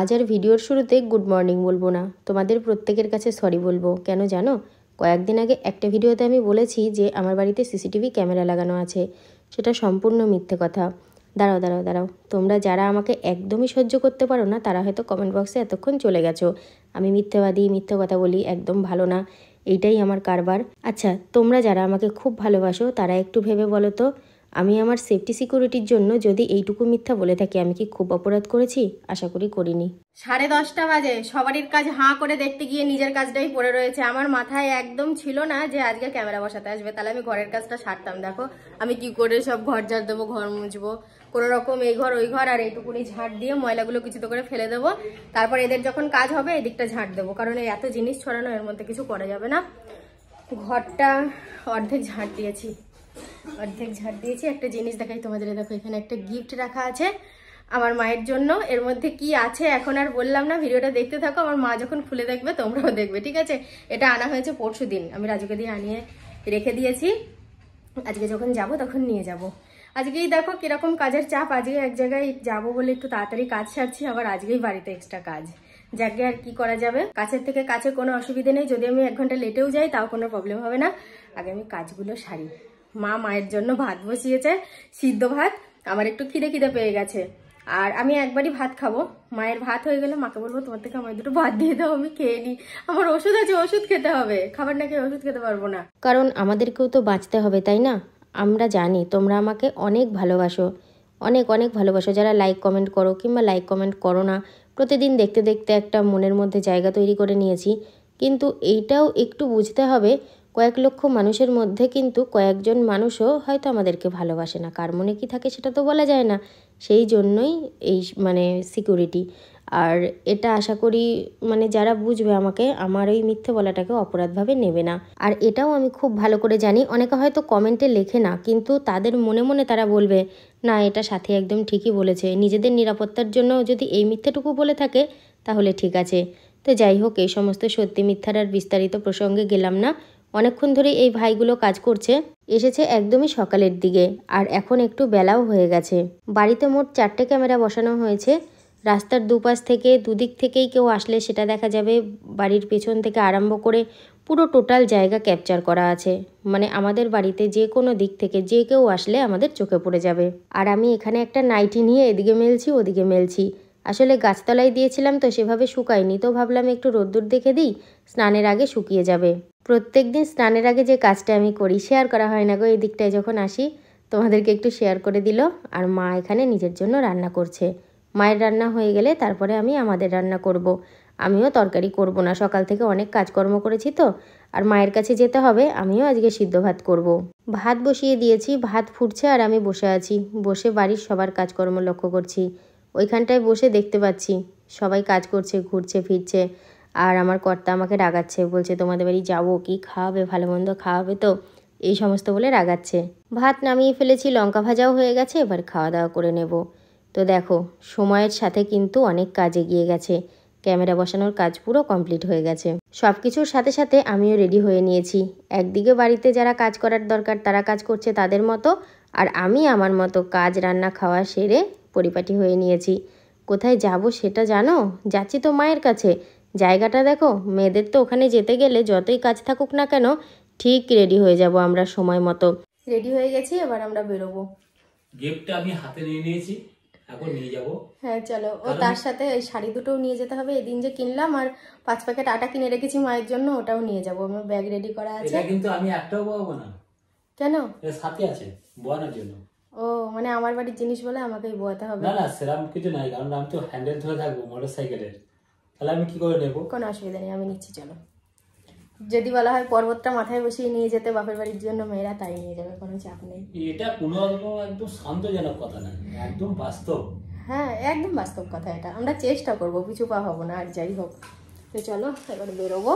আজ আর ভিডিওর শুরুতে গুড মর্নিং বলবো না, তোমাদের প্রত্যেকের কাছে সরি বলবো। কেন জানো? কয়েকদিন আগে একটা ভিডিওতে আমি বলেছি যে আমার বাড়িতে সিসিটিভি ক্যামেরা লাগানো আছে। সেটা সম্পূর্ণ মিথ্যে কথা। দাঁড়াও, তোমরা যারা আমাকে একদমই সহ্য করতে পারো না তারা হয়তো কমেন্ট বক্সে এতক্ষণ চলে গেছো। আমি মিথ্যেবাদী, মিথ্যে কথা বলি, একদম ভালো না, এইটাই আমার কারবার। আচ্ছা, তোমরা যারা আমাকে খুব ভালোবাসো তারা একটু ভেবে বলো তো, আমি আমার সেফটি সিকিউরিটির জন্য যদি এইটুকু মিথ্যা বলে থাকি, আমি কি খুব অপরাধ করেছি? আশা করি করিনি। 10:30 বাজে, সবারই কাজ হাঁ করে দেখতে গিয়ে নিজের কাজটাই পড়ে রয়েছে। আমার মাথায় একদম ছিল না যে আজকে ক্যামেরা বসাতে আসবে, তাহলে আমি ঘরের কাজটা সারতাম। দেখো আমি কি করে সব ঘর ঝাড় দেবো, ঘর মুছবো, কোনো রকম এই ঘর ওই ঘর, আর এইটুকুনি ঝাড় দিয়ে ময়লাগুলো কিছু তো করে ফেলে দেবো। তারপর এদের যখন কাজ হবে এদিকটা ঝাড় দেবো, কারণ এই এত জিনিস ছড়ানো, এর মধ্যে কিছু করা যাবে না। ঘরটা অর্ধেক ঝাড় দিয়েছি। একটা জিনিস দেখাই তোমাদের, দেখো এখানে একটা গিফট রাখা আছে আমার মায়ের জন্য। এর মধ্যে কি আছে এখন আর বললাম না, ভিডিওটা দেখতে থাকো। আমার মা যখন খুলে দেখবে তোমরাও দেখবে, ঠিক আছে? এটা আনা হয়েছে পরশুদিন, আমি রাজুকে দিয়ে আনিয়ে রেখে দিয়েছি। আজকে যখন যাব তখন নিয়ে যাব। আজকেই দেখো কিরকম কাজের চাপ, আজকে এক জায়গায় যাব বলে একটু তাড়াতাড়ি কাজ সারছি, আবার আজকেই বাড়িতে এক্সট্রা কাজ। যাকে আর কি করা যাবে, কাছের থেকে কাছে কোনো অসুবিধে নেই। যদি আমি 1 ঘন্টা লেটেও যাই তাও কোনো প্রবলেম হবে না। আগে আমি কাজগুলো সারি। মায়ের জন্য ভাত বসিয়েছে, সিদ্ধ ভাত। আমার একটু খিদে পেয়ে গেছে, আর আমি একবারই ভাত খাবো। মায়ের ভাত হয়ে গেলে মাকে বলবো তোমার থেকে আমার দুটো ভাত দিয়ে দাও, আমি খেয়ে নিই। আমার ওষুধ আছে, ওষুধ খেতে হবে, খাবার না খেয়ে ওষুধ খেতে পারবো না। কারণ আমাদেরকেও তো বাঁচতে হবে, তাই না? আমরা জানি তোমরা আমাকে অনেক ভালোবাসো, অনেক ভালোবাসো। যারা লাইক কমেন্ট করো কিংবা লাইক কমেন্ট করো না, প্রতিদিন দেখতে দেখতে একটা মনের মধ্যে জায়গা তৈরি করে নিয়েছি। কিন্তু এইটাও একটু বুঝতে হবে, কয়েক লক্ষ মানুষের মধ্যে কিন্তু কয়েকজন মানুষও হয়তো আমাদেরকে ভালোবাসে না। কার মনে কী থাকে সেটা তো বলা যায় না। সেই জন্যই এই সিকিউরিটি। আর এটা আশা করি যারা বুঝবে আমাকে, আমার ওই মিথ্যে বলাটাকে অপরাধভাবে নেবে না। আর এটাও আমি খুব ভালো করে জানি, অনেকে হয়তো কমেন্টে লেখে না, কিন্তু তাদের মনে মনে তারা বলবে না এটা সাথী একদম ঠিকই বলেছে। নিজেদের নিরাপত্তার জন্য যদি এই মিথ্যেটুকু বলে থাকে তাহলে ঠিক আছে। তো যাই হোক, এই সমস্ত সত্যি মিথ্যার আর বিস্তারিত প্রসঙ্গে গেলাম না। অনেকক্ষণ ধরে এই ভাইগুলো কাজ করছে, এসেছে একদমই সকালের দিকে, আর এখন একটু বেলাও হয়ে গেছে। বাড়িতে মোট 4টে ক্যামেরা বসানো হয়েছে। রাস্তার দুপাশ থেকে দুদিক থেকেই কেউ আসলে সেটা দেখা যাবে। বাড়ির পেছন থেকে আরম্ভ করে পুরো টোটাল জায়গা ক্যাপচার করা আছে। আমাদের বাড়িতে যে কোনো দিক থেকে যে কেউ আসলে আমাদের চোখে পড়ে যাবে। আর আমি এখানে একটা নাইটি নিয়ে এদিকে মেলছি ওদিকে মেলছি। আসলে গাছতলায় দিয়েছিলাম তো সেভাবে শুকায়নি, তো ভাবলাম একটু রোদ্দুর দেখে দিই, স্নানের আগে শুকিয়ে যাবে। প্রত্যেক দিন স্নানের আগে যে কাজটা আমি করি শেয়ার করা হয় না গো। এই দিকটায় যখন আসি তোমাদেরকে একটু শেয়ার করে দিল। আর মা এখানে নিজের জন্য রান্না করছে। মায়ের রান্না হয়ে গেলে তারপরে আমি আমাদের রান্না করব। আমিও তরকারি করব না, সকাল থেকে অনেক কাজকর্ম করেছি তো। আর মায়ের কাছে যেতে হবে, আমিও আজকে সিদ্ধ ভাত করব। ভাত বসিয়ে দিয়েছি, ভাত ফুটছে আর আমি বসে আছি। বসে বাড়ির সবার কাজকর্ম লক্ষ্য করছি। ওইখানটায় বসে দেখতে পাচ্ছি সবাই কাজ করছে, ঘুরছে ফিরছে। আর আমার কর্তা আমাকে রাগাচ্ছে, বলছে তোমাদের বাড়ি যাবো, কি খাওয়াবে, ভালো মন্দ খাওয়াবে তো, এই সমস্ত বলে রাগাচ্ছে। ভাত নামিয়ে ফেলেছি, লঙ্কা ভাজাও হয়ে গেছে, এবার খাওয়া দাওয়া করে নেব। তো দেখো সময়ের সাথে কিন্তু অনেক কাজ এগিয়ে গেছে। ক্যামেরা বসানোর কাজ পুরো কমপ্লিট হয়ে গেছে। সব কিছুর সাথে সাথে আমিও রেডি হয়ে নিয়েছি। একদিকে বাড়িতে যারা কাজ করার দরকার তারা কাজ করছে তাদের মতো, আর আমি আমার মতো কাজ রান্না খাওয়া সেরে পরিপাটি হয়ে নিয়েছি। কোথায় যাব সেটা জানো? যাচ্ছি তো মায়ের কাছে। জায়গাটা দেখো, মেয়েদের তো ওখানে যেতে গেলে যতই কাজ থাকুক না কেন ঠিক রেডি হয়ে যাব আমরা সময় মতো। রেডি হয়ে গেছি, এবার আমরা বেরোবো। গিফটটা আমি হাতে নিয়ে নিয়েছি, এখন নিয়ে যাব। হ্যাঁ চলো। ও তার সাথে এই শাড়ি দুটোও নিয়ে যেতে হবে। এদিন যে কিনলাম, আর 5 প্যাকেট আটা কিনে রেখেছি মায়ের জন্য, ওটাও নিয়ে যাবো। আমার ব্যাগ রেডি করা আছে। এটা কিন্তু আমি একটাও বলবো না। কেন? এর সাথে আছে বোয়ানোর জন্য। ও আমার বাড়ির জিনিস বলে আমাকেই বোয়াতে হবে? না না, সেরকম কিছু নাই, কারণ আমি তো হ্যান্ডেল ধরে থাকবো মোটরসাইকেলের, তাহলে আমি কি করে নেবো? কোনো অসুবিধা নেই, আমি নিচ্ছি চলো। যদি বলা হয় পর্বতটা মাথায় বসিয়ে নিয়ে যেতে বাপের বাড়ির জন্য মেয়েরা, তাই নিয়ে যাবে, কোনো চাপ নেই। এটা কোনো একদম শান্তজনক কথা না, একদম বাস্তব। হ্যাঁ একদম বাস্তব কথা এটা। আমরা চেষ্টা করবো, পিছু পা হবো না। আর যাই হোক, তো চলো এবার বেরোবো।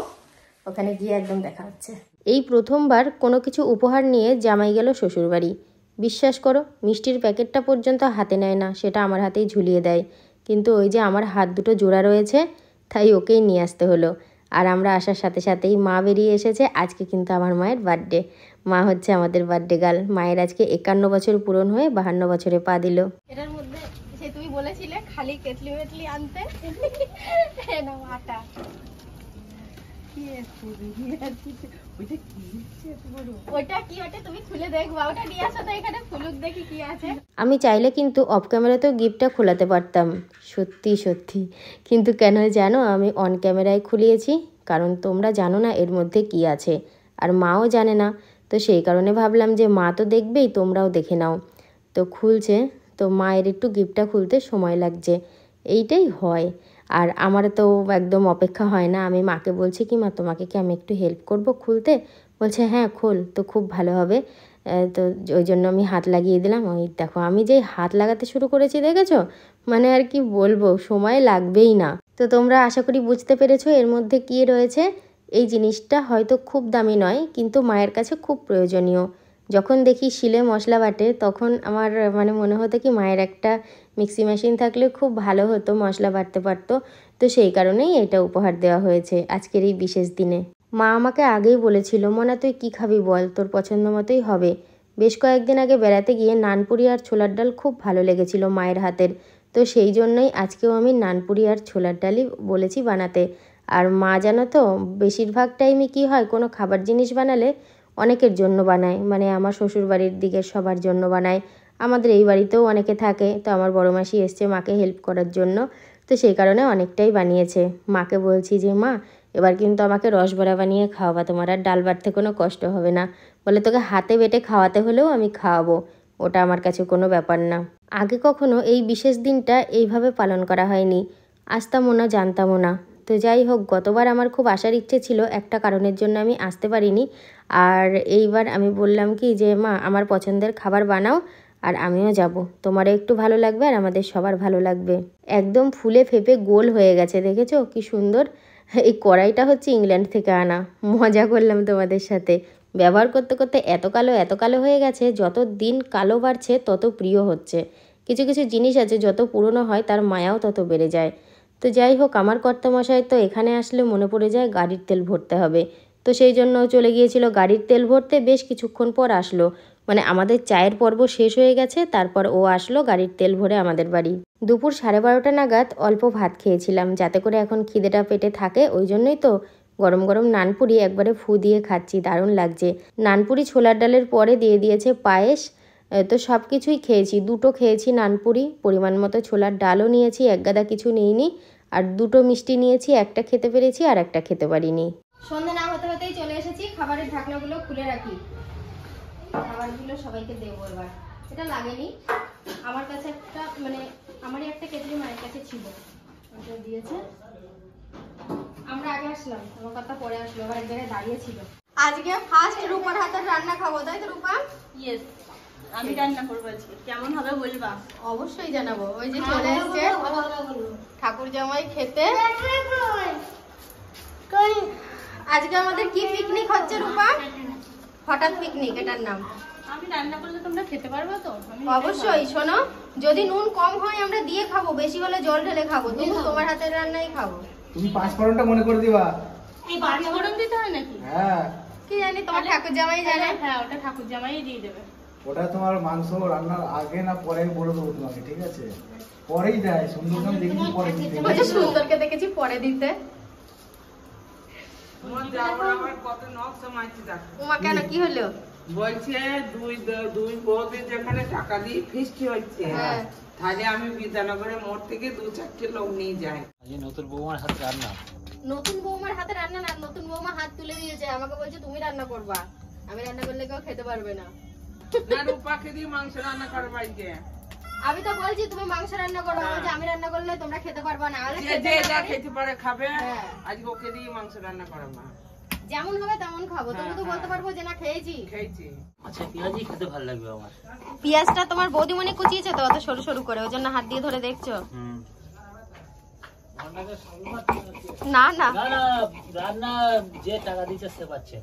ওখানে গিয়ে একদম দেখা হচ্ছে। এই প্রথমবার কোনো কিছু উপহার নিয়ে জামাই গেল শ্বশুরবাড়ি। বিশ্বাস করো, মিষ্টির প্যাকেটটা পর্যন্ত হাতে নেয় না, সেটা আমার হাতেই ঝুলিয়ে দেয়। কিন্তু ওই যে আমার হাত দুটো জোড়া রয়েছে, তাই ওকেই নিয়ে আসতে হলো। আর আমরা আসার সাথে সাথেই মা বেরিয়ে এসেছে। আজকে কিন্তু আমার মায়ের বার্থডে। মা হচ্ছে আমাদের বার্থডে গার্ল। মায়ের আজকে 51 বছর পূরণ হয়ে 52 বছরে পা দিল। এটার মধ্যে যে তুমি বলেছিলে খালি কেটলি মেটলি আনতে, নাও আটা। আমি চাইলে কিন্তু অফ ক্যামেরাতেও গিফটটা খোলাতে পারতাম, সত্যি সত্যি, কিন্তু কেন জানো আমি অন ক্যামেরায় খুলিয়েছি, কারণ তোমরা জানো না এর মধ্যে কি আছে, আর মাও জানে না, তো সেই কারণে ভাবলাম যে মা তো দেখবেই, তোমরাও দেখে নাও। তো খুলছে, তো মায়ের একটু গিফটটা খুলতে সময় লাগছে, এইটাই হয়। আর আমার তো একদম অপেক্ষা হয় না, আমি মাকে বলছি কি মা তোমাকে কি আমি একটু হেল্প করব খুলতে, বলছে হ্যাঁ খোল, তো খুব ভালো হবে। তো ওই জন্য আমি হাত লাগিয়ে দিলাম। ওই দেখো আমি যেই হাত লাগাতে শুরু করেছি দেখেছো, মানে আর কি বলবো, সময় লাগবেই না। তো তোমরা আশা করি বুঝতে পেরেছো এর মধ্যে কি রয়েছে। এই জিনিসটা হয়তো খুব দামি নয়, কিন্তু মায়ের কাছে খুব প্রয়োজনীয়। যখন দেখি শিলে মশলা বাটে তখন আমার মানে মনে হতো কি মায়ের একটা মিক্সি মেশিন থাকলে খুব ভালো হতো, মশলা বাটতে পারতো। তো সেই কারণেই এটা উপহার দেওয়া হয়েছে আজকের এই বিশেষ দিনে। মা আমাকে আগেই বলেছিল মনা তুই কী খাবি বল, তোর পছন্দ মতোই হবে। বেশ কয়েকদিন আগে বেড়াতে গিয়ে নানপুরি আর ছোলার ডাল খুব ভালো লেগেছিল মায়ের হাতের, তো সেই জন্যই আজকেও আমি নানপুরি আর ছোলার ডালই বলেছি বানাতে। আর মা জানো তো বেশিরভাগ টাইমে কি হয়, কোনো খাবার জিনিস বানালে অনেকের জন্য বানায়, মানে আমার শ্বশুরবাড়ির দিকের সবার জন্য বানায়, আমাদের এই বাড়িতেও অনেকে থাকে, তো আমার বড় মাসি এসছে মাকে হেল্প করার জন্য, তো সেই কারণে অনেকটাই বানিয়েছে। মাকে বলছি যে মা এবার কিন্তু আমাকে রসবড়া বানিয়ে খাওয়াবা, তোমার আর ডাল বাটতে কোনো কষ্ট হবে না। বলে তোকে হাতে বেটে খাওয়াতে হলেও আমি খাওয়াবো, ওটা আমার কাছে কোনো ব্যাপার না। আগে কখনো এই বিশেষ দিনটা এইভাবে পালন করা হয়নি, আসতামও না জানতামও না। তো যাই হোক, গতবার আমার খুব আসার ইচ্ছে ছিল, একটা কারণের জন্য আমি আসতে পারিনি। আর এইবার আমি বললাম কি যে মা আমার পছন্দের খাবার বানাও, আর আমিও যাব, তোমারও একটু ভালো লাগবে আর আমাদের সবার ভালো লাগবে। একদম ফুলে ফেপে গোল হয়ে গেছে, দেখেছো কি সুন্দর। এই কড়াইটা হচ্ছে ইংল্যান্ড থেকে আনা, মজা করলাম তোমাদের সাথে। ব্যবহার করতে করতে এত কালো হয়ে গেছে, যত দিন কালো বাড়ছে তত প্রিয় হচ্ছে। কিছু কিছু জিনিস আছে যত পুরনো হয় তার মায়াও তত বেড়ে যায়। তো যাই হোক, আমার কর্তামশাই তো এখানে আসলে মনে পড়ে যায় গাড়ির তেল ভরতে হবে, তো সেই জন্য চলে গিয়েছিল গাড়ির তেল ভরতে। বেশ কিছুক্ষণ পর আসলো, মানে আমাদের চায়ের পর্ব শেষ হয়ে গেছে, তারপর ও আসলো গাড়ির তেল ভরে আমাদের বাড়ি। দুপুর 12:30 নাগাদ অল্প ভাত খেয়েছিলাম, যাতে করে এখন খিদেটা পেটে থাকে, ওই জন্যই তো গরম গরম নানপুরি একবারে ফু দিয়ে খাচ্ছি, দারুণ লাগছে। নানপুরি ছোলার ডালের পরে দিয়ে দিয়েছে পায়েস, তো সব কিছুই খেয়েছি। দুটো খেয়েছি নানপুরি, পরিমাণ মতো ছোলার ডালও নিয়েছি, এক গাদা কিছু নিইনি, আর দুটো মিষ্টি নিয়েছি, একটা খেতে পেরেছি আর একটা খেতে পারিনি। সন্ধ্যা না হতে হতেই চলে এসেছি, খাবারের ঢাকনাগুলো খুলে রাখি, খাবারগুলো সবাইকে দেবো এবার। এটা লাগেনি আমার কাছে, একটা মানে আমারই একটা কেটলি মায়ের কাছে ছিল, ওটা দিয়েছে। আমরা আগে আসলাম, আমার কথা পরে আসলো, আবার এক জায়গায় দাঁড়িয়ে ছিল। আজকে ফার্স্ট রূপার হাতের রান্না খাবো, তাই তো রূপা? ইয়েস, আমি রান্না করবো আজকে, কেমন হবে বলবা? অবশ্যই জানাবো। ওই যে চলে এসছে ঠাকুর জামাই খেতে। আজকে আমাদের কি পিকনিক হচ্ছে রূপা? হঠাৎ পিকনিক, এটার নাম। আমি রান্না করলে তোমরা খেতে পারবে তো? অবশ্যই। শোনো, যদি নুন কম হয় আমরা দিয়ে খাবো, বেশি হলে জল ঢেলে খাবো, তবু তোমার হাতের রান্নাই খাবো। তুমি পাঁচফোড়নটা মনে করে দিবা। এই পাঁচফোড়ন দিতে হয় নাকি? হ্যাঁ, কি জানি, তোমার ঠাকুর জামাই জানে। হ্যাঁ, ওটা ঠাকুর জামাই দিয়ে দেবে। ওটা তোমার মাংস রান্নার আগে না পরে বলে দেবো তোমাকে, ঠিক আছে? পরেই দেয়, সুন্দরকে দেখেছি পরে দিতে। বলছে সুন্দরকে দেখেছি পরে দিতে। উমা কেন, কি হলো? বলছে দুই বউদের যেখানে টাকা দিয়ে ফিস্টি হচ্ছে, তাহলে আমি বিদ্যানগরে মোড় থেকে 2-4টে লোক নিয়ে যাই। নতুন বৌমার হাতে রান্না, নতুন বৌমার হাতে রান্না না, নতুন বৌমা হাত তুলে দিয়েছে, আমাকে বলছে তুমি রান্না করবা, আমি রান্না করলে কেউ খেতে পারবে না। না, রূপাকে দিয়ে মাংস রান্না করো বাড়িতে। আমি তো বলছি তুমি মাংস রান্না করো, বলছে আমি রান্না করলে তোমরা খেতে পারবা না। যে যা খেতে পারে খাবে, আজকে ওকে দিয়ে মাংস রান্না করো মা। যেমন হবে তেমন খাবো, তবু তো বলতে পারবো যে না খেয়েছি। আচ্ছা পেঁয়াজি খেতে ভালো লাগবে আমার। পেঁয়াজটা তোমার বৌদিমণি কুচিয়েছে তো, অত সরু সরু করে, ওই জন্য হাত দিয়ে ধরে দেখছো। না না না, রান্না যে টাকা দিচ্ছে সে পাচ্ছে।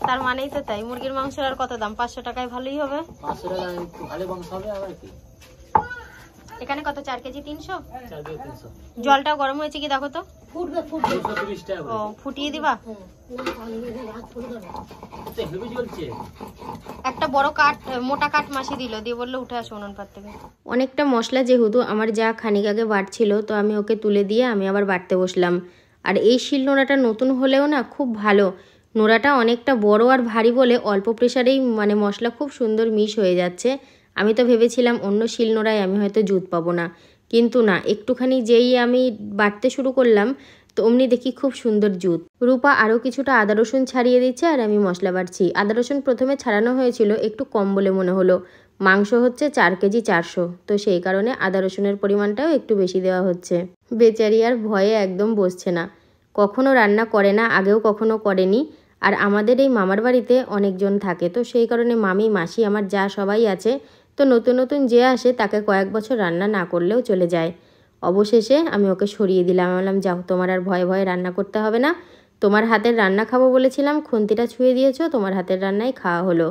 তার মানেই তো তাই, মুরগির মাংসের আর কত দাম? 500 টাকায় ভালোই হবে। 500 টাকা ভালো মাংস হবে আবার কি। এখানে কত 4 কেজি 300? 4 কেজি 300। জলটাও গরম হয়েছে কি দেখো তো। 230 টাকা ও ফুটিয়ে দিবা। তো হেভি জ্বলছে। একটা বড় কাঠ মোটা কাঠ মাসি দিল, দিয়ে বললো উঠে আসো উনুন পাত থেকে। অনেকটা মশলা যেহেতু আমার যা খানিক আগে বাটছিল, তো আমি ওকে তুলে দিয়ে আমি আবার বাটতে বসলাম। আর এই শিল নোড়াটা নতুন হলেও না খুব ভালো, নোড়াটা অনেকটা বড় আর ভারী বলে অল্প প্রেশারেই মানে মশলা খুব সুন্দর মিশ হয়ে যাচ্ছে। আমি তো ভেবেছিলাম অন্য শিল নোড়ায় আমি হয়তো জুত পাবো না, কিন্তু না, একটুখানি যেই আমি বাটতে শুরু করলাম তো অমনি দেখি খুব সুন্দর জুত। রূপা আরও কিছুটা আদা রসুন ছাড়িয়ে দিচ্ছে আর আমি মশলা বাটছি। আদা রসুন প্রথমে ছাড়ানো হয়েছিল একটু কম বলে মনে হলো, মাংস হচ্ছে 4 কেজি 400, তো সেই কারণে আদা রসুনের পরিমাণটাও একটু বেশি দেওয়া হচ্ছে। বেচারি আর ভয়ে একদম বসছে না, কখনো রান্না করে না, আগেও কখনো করেনি। আর আমাদের এই মামার বাড়িতে অনেকজন থাকে, তো সেই কারণে মামি মাসি আমার যা সবাই আছে, তো নতুন নতুন যে আসে তাকে কয়েক বছর রান্না না করলেও চলে যায়। অবশেষে আমি ওকে সরিয়ে দিলাম, বললাম যাও, তোমার আর ভয়ে ভয়ে রান্না করতে হবে না, তোমার হাতের রান্না খাবো বলেছিলাম, খুন্তিটা ছুঁয়ে দিয়েছো, তোমার হাতের রান্নাই খাওয়া হলো।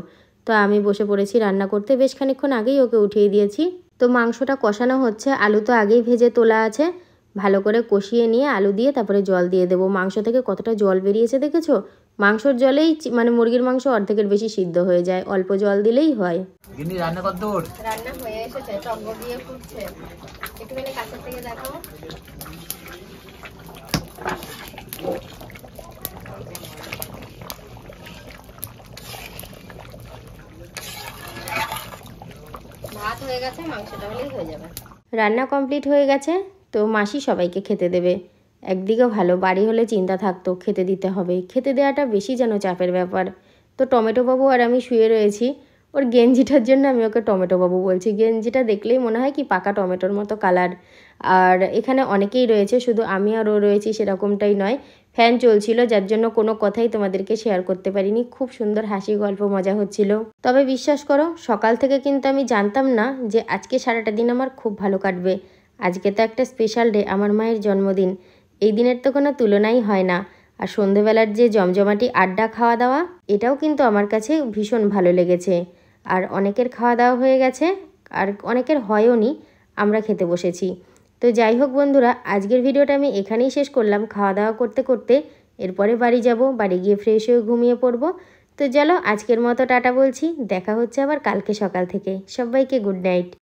তো আমি বসে পড়েছি রান্না করতে, বেশ খানিকক্ষণ আগেই ওকে উঠিয়ে দিয়েছি। তো মাংসটা কষানো হচ্ছে, আলু তো আগেই ভেজে তোলা আছে, ভালো করে কষিয়ে নিয়ে আলু দিয়ে তারপরে জল দিয়ে দেবো। মাংস থেকে কতটা জল বেরিয়েছে দেখেছো, মাংসর জলেই মানে মুরগির মাংস অর্ধেকের বেশি সিদ্ধ হয়ে যায়, অল্প জল দিলেই হয়। রান্না কত দূর? রান্না হয়ে এসেছে, টক দিয়ে ফুটছে, একটুখানি কাছের থেকে দেখাও। ভাত হয়ে গেছে, মাংসটা হলেই হয়ে যাবে। রান্না কমপ্লিট হয়ে গেছে, তো মাসি সবাইকে খেতে দেবে। একদিকে ভালো, বাড়ি হলে চিন্তা থাকতো খেতে দিতে হবে, খেতে দেওয়াটা বেশি যেন চাপের ব্যাপার। তো টমেটো বাবু আর আমি শুয়ে রয়েছি, ওর গেঞ্জিটার জন্য আমি ওকে টমেটো বাবু বলছি, গেঞ্জিটা দেখলেই মনে হয় কি পাকা টমেটোর মতো কালার। আর এখানে অনেকেই রয়েছে, শুধু আমি আর ও রয়েছি সেরকমটাই নয়, ফ্যান চলছিল যার জন্য কোনো কথাই তোমাদেরকে শেয়ার করতে পারিনি। খুব সুন্দর হাসি গল্প মজা হচ্ছিল। তবে বিশ্বাস করো, সকাল থেকে কিন্তু আমি জানতাম না যে আজকে সারাটা দিন আমার খুব ভালো কাটবে। আজকে তো একটা স্পেশাল ডে, আমার মায়ের জন্মদিন, এই দিনের তো কোনো তুলনাই হয় না। আর সন্ধেবেলার যে জমজমাটি আড্ডা খাওয়া দাওয়া, এটাও কিন্তু আমার কাছে ভীষণ ভালো লেগেছে। আর অনেকের খাওয়া দাওয়া হয়ে গেছে, আর অনেকের হয়ও নি, আমরা খেতে বসেছি। তো যাই হোক বন্ধুরা, আজকের ভিডিওটা আমি এখানেই শেষ করলাম খাওয়া দাওয়া করতে করতে। এরপরে বাড়ি যাব, বাড়ি গিয়ে ফ্রেশ হয়ে ঘুমিয়ে পড়বো। তো চলো আজকের মতো টাটা বলছি, দেখা হচ্ছে আবার কালকে সকাল থেকে। সবাইকে গুড নাইট।